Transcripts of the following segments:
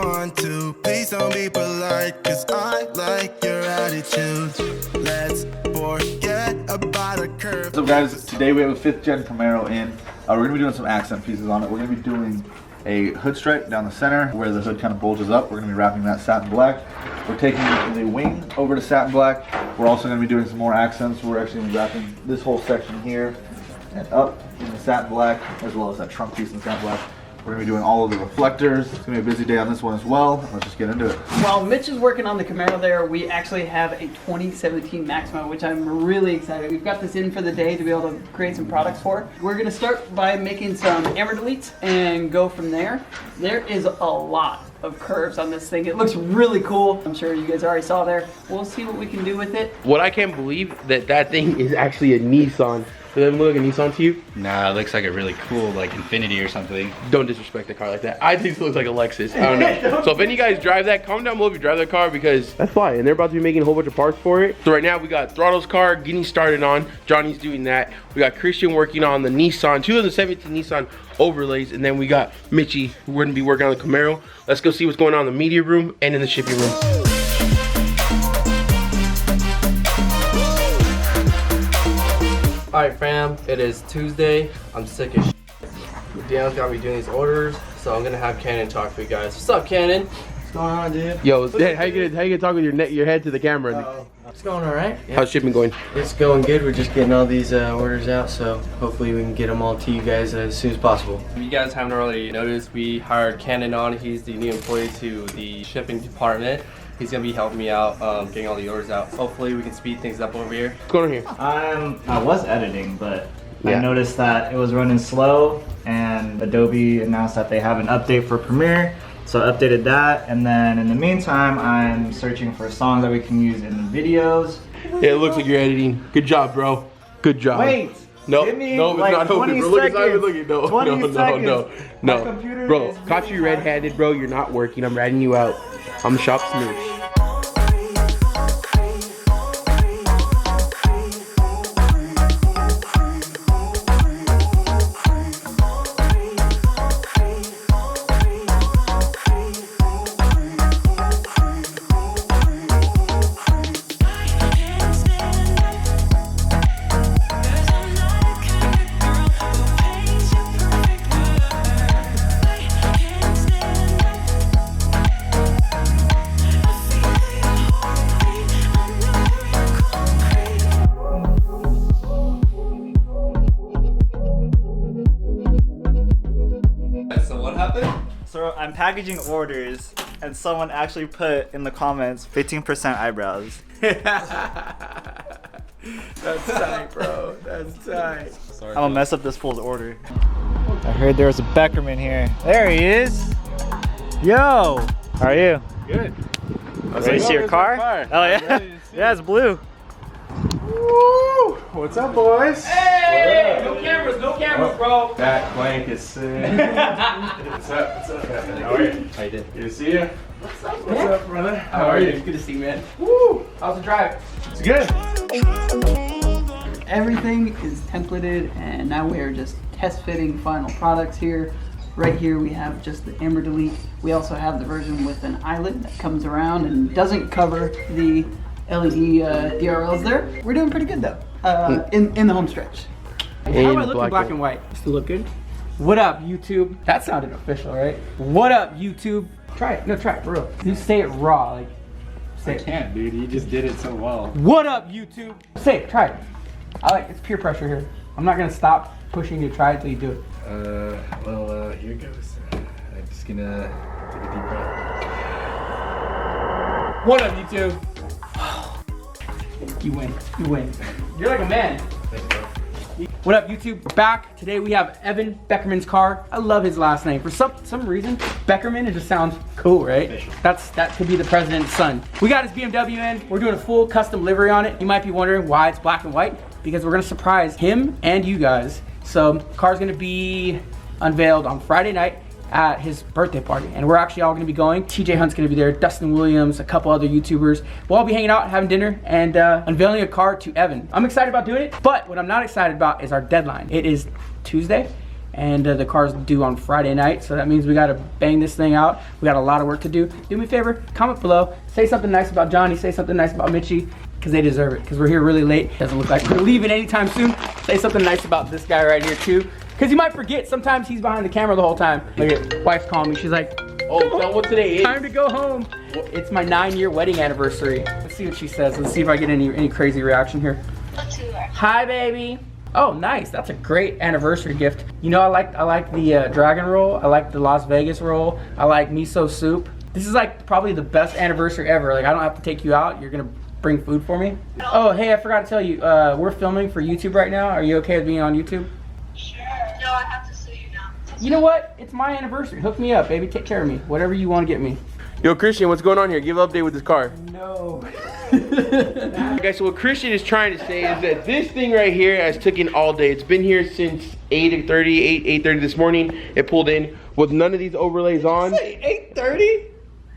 want to. Please don't be polite, cause I like your attitude. Let's forget about a curve. So guys, today we have a 5th gen Camaro in. We're gonna be doing some accent pieces on it. We're gonna be doing a hood stripe down the center where the hood kind of bulges up. We're gonna be wrapping that satin black. We're taking the wing over to satin black. We're also gonna be doing some more accents. We're actually gonna be wrapping this whole section here and up in the satin black, as well as that trunk piece in satin black. We're gonna be doing all of the reflectors. It's gonna be a busy day on this one as well. Let's just get into it. While Mitch is working on the Camaro there, we actually have a 2017 Maxima, which I'm really excited. We've got this in for the day to be able to create some products for. We're gonna start by making some amber deletes and go from there. There is a lot of curves on this thing. It looks really cool. I'm sure you guys already saw there. We'll see what we can do with it. What I can't believe that thing is actually a Nissan. Does it look like a Nissan to you? Nah, it looks like a really cool, like Infinity or something. Don't disrespect the car like that. I think it looks like a Lexus. I don't know. So if any of you guys drive that, comment down below if you drive that car, because that's fine. And they're about to be making a whole bunch of parts for it. So right now we got Throttle's car getting started on. Johnny's doing that. We got Christian working on the Nissan, 2017 Nissan overlays. And then we got Mitchie, who we're gonna be working on the Camaro. Let's go see what's going on in the media room and in the shipping room. Alright fam, it is Tuesday. I'm sick as shit. Dan's got me doing these orders, so I'm gonna have Cannon talk for you guys. What's up, Cannon? What's going on, dude? Yo, Dad, how you gonna talk with your head to the camera? It's going alright. Yeah. How's shipping going? It's going good. We're just getting all these orders out, so hopefully we can get them all to you guys as soon as possible. If you guys haven't already noticed, we hired Cannon on. He's the new employee to the shipping department. He's gonna be helping me out, getting all the orders out. Hopefully we can speed things up over here. What's going on here? I was editing, but I noticed that it was running slow, and Adobe announced that they have an update for Premiere, so I updated that. And then in the meantime, I'm searching for songs that we can use in the videos. Yeah, it looks like you're editing. Good job, bro. Good job. Wait. No, Give me no, it's like not open, bro. Look, it's not even looking. No, 20 no, seconds. no. My computer Bro, is caught you red-handed, bro. You're not working. I'm ratting you out. I'm Shop Smooch. So I'm packaging orders, and someone actually put in the comments 15% eyebrows. That's tight, bro. That's tight. I'm gonna mess up this fool's order. I heard there was a Beckerman here. There he is. Yo, how are you? Good. Ready to see your car? Oh yeah, yeah, it's blue. Woo! What's up, boys? Hey! No cameras, bro. That blank is sick. What's up? What's up, man? How are you? How you doing? Good to see you. What's up, What's up, brother? How are you? Good to see you, man. Woo! How's the drive? It's good. Everything is templated, and now we are just test fitting final products here. Right here we have just the amber delete. We also have the version with an eyelet that comes around and doesn't cover the LED DRLs there. We're doing pretty good though, in the home stretch. How do I look in black and white? Still look good? What up, YouTube? That sounded official, right? What up, YouTube? Try it. No, try it, for real. You say it raw, like, say it. I can't, dude. You just did it so well. What up, YouTube? Say it, try it. It's peer pressure here. I'm not gonna stop pushing you to try it till you do it. Here goes. I'm just gonna take a deep breath. What up, YouTube? You win. You win. You're like a man. Thanks, bro. What up, YouTube? We're back. Today we have Evan Beckerman's car. I love his last name. For some reason, Beckerman, it just sounds cool, right? That could be the president's son. We got his BMW in. We're doing a full custom livery on it. You might be wondering why it's black and white, because we're gonna surprise him and you guys. So, car's gonna be unveiled on Friday night at his birthday party, and we're actually all gonna be going. TJ Hunt's gonna be there, Dustin Williams, a couple other YouTubers. We'll all be hanging out, having dinner, and unveiling a car to Evan. I'm excited about doing it, but what I'm not excited about is our deadline. It is Tuesday, and the car's due on Friday night, so that means we gotta bang this thing out. We got a lot of work to do. Do me a favor, comment below, say something nice about Johnnee, say something nice about Mitchie, because they deserve it, because we're here really late. Doesn't look like we're leaving anytime soon. Say something nice about this guy right here too, because you might forget. Sometimes he's behind the camera the whole time. Look at, wife's calling me, she's like, oh, tell what today is. Time to go home. It's my 9-year wedding anniversary. Let's see what she says. Let's see if I get any crazy reaction here. Hi, baby. Oh, nice. That's a great anniversary gift. You know, I like the dragon roll. I like the Las Vegas roll. I like miso soup. This is like probably the best anniversary ever. Like, I don't have to take you out. You're gonna bring food for me. Oh, hey, I forgot to tell you. We're filming for YouTube right now. Are you okay with being on YouTube? Sure. No, I have to sue you now. You know what? It's my anniversary. Hook me up, baby. Take care of me. Whatever you want to get me. Yo, Christian, what's going on here? Give an update with this car. No. Guys, so what Christian is trying to say is that this thing right here has taken all day. It's been here since 8:30 this morning. It pulled in with none of these overlays on. Did you say 8:30?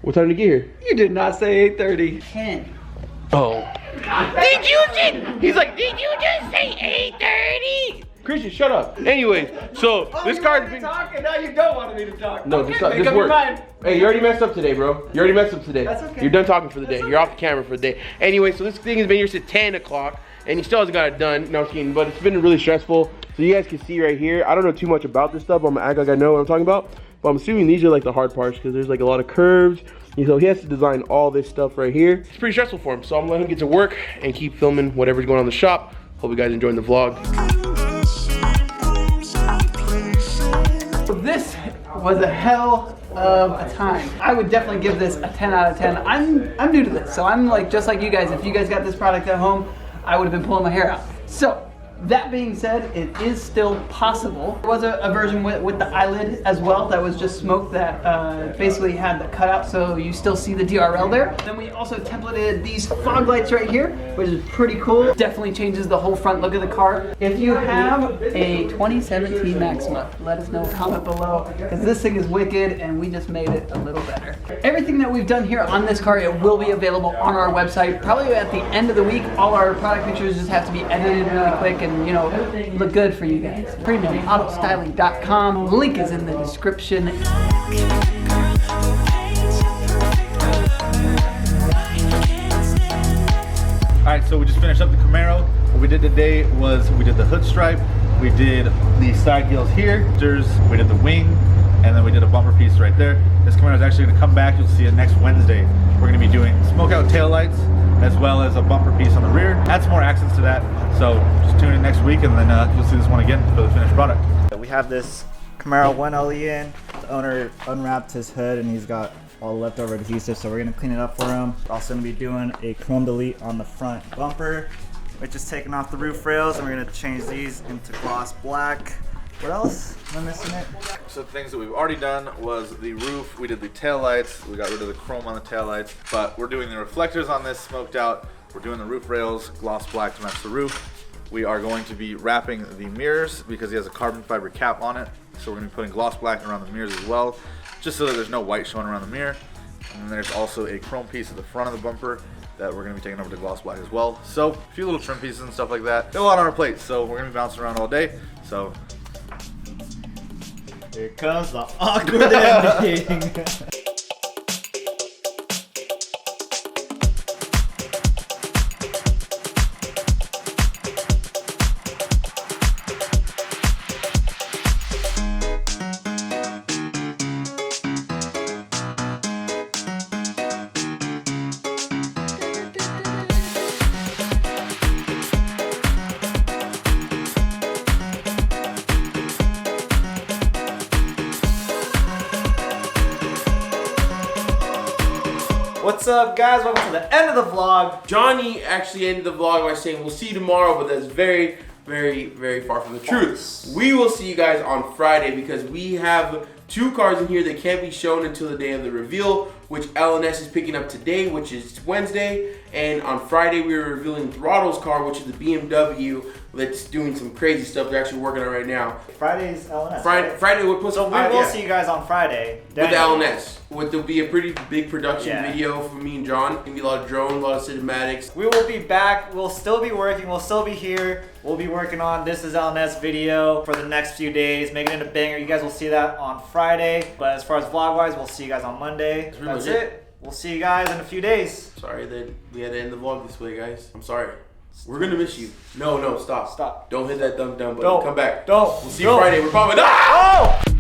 What time did you get here? You did not say 8:30. 10. Oh. Did you just? He's like, did you just say 8:30? Christian, shut up. Anyways, so this car's been talking. Now you don't want me to talk. No, okay, this make up your works. mind. Hey, you already messed up today, bro. You already messed up today. That's okay. You're done talking for the day. You're off the camera for the day. Anyway, so this thing has been here since 10 o'clock, and he still hasn't got it done. No, I'm kidding, but it's been really stressful. So you guys can see right here, I don't know too much about this stuff. I'm gonna act like I know what I'm talking about, but I'm assuming these are like the hard parts because there's like a lot of curves. So he has to design all this stuff right here. It's pretty stressful for him, so I'm gonna let him get to work and keep filming whatever's going on in the shop. Hope you guys enjoying the vlog. So this was a hell of a time. I would definitely give this a 10 out of 10. I'm new to this, so I'm like just like you guys. If you guys got this product at home, I would have been pulling my hair out. So that being said, it is still possible. There was a version with the eyelid as well that was just smoke that basically had the cutout, so you still see the DRL there. Then we also templated these fog lights right here, which is pretty cool. Definitely changes the whole front look of the car. If you have a 2017 Maxima, let us know, comment below, because this thing is wicked and we just made it a little better. Everything that we've done here on this car, it will be available on our website. Probably at the end of the week, all our product pictures just have to be edited really quick and, you know, look good for you guys. PremiumAutostyling.com. Link is in the description. Alright, so we just finished up the Camaro. What we did today was we did the hood stripe, we did the side gills here, we did the wing, and then we did a bumper piece right there. This Camaro is actually going to come back. You'll see it next Wednesday. We're going to be doing smoke out taillights as well as a bumper piece on the rear. Add some more accents to that. So just tune in next week and then you'll see this one again for the finished product. We have this Camaro 1LE in. The owner unwrapped his hood and he's got all the leftover adhesive, so we're gonna clean it up for him. Also gonna be doing a chrome delete on the front bumper, which is taking off the roof rails, and we're gonna change these into gloss black. What else? Am I missing it? So the things that we've already done was the roof, we did the tail lights, we got rid of the chrome on the tail lights, but we're doing the reflectors on this smoked out. We're doing the roof rails, gloss black to match the roof. We are going to be wrapping the mirrors because he has a carbon fiber cap on it. So we're gonna be putting gloss black around the mirrors as well, just so that there's no white showing around the mirror. And then there's also a chrome piece at the front of the bumper that we're gonna be taking over to gloss black as well. So a few little trim pieces and stuff like that. Got a lot on our plate, so we're gonna be bouncing around all day. So here comes the awkward ending. What's up, guys? Welcome to the end of the vlog. Johnnee actually ended the vlog by saying we'll see you tomorrow, but that's very, very, very far from the truth. We will see you guys on Friday because we have 2 cars in here that can't be shown until the day of the reveal, which LNS is picking up today, which is Wednesday. And on Friday, we are revealing Throttle's car, which is the BMW that's doing some crazy stuff they're actually working on right now. Friday's LNS. Friday we're supposed So to. we will yeah. see you guys on Friday. With the LNS. There'll be a pretty big production video for me and John. It's gonna be a lot of drone, a lot of cinematics. We will be back. We'll still be working. We'll still be here. We'll be working on This Is LNS video for the next few days. Make it into banger. You guys will see that on Friday. But as far as vlog-wise, we'll see you guys on Monday. That's it. We'll see you guys in a few days. Sorry that we had to end the vlog this way, guys. I'm sorry. We're gonna miss you. No, stop. Stop. Don't hit that thumb down button. Don't. Come back. Don't. We'll see you Friday. We're probably. Ah! Oh!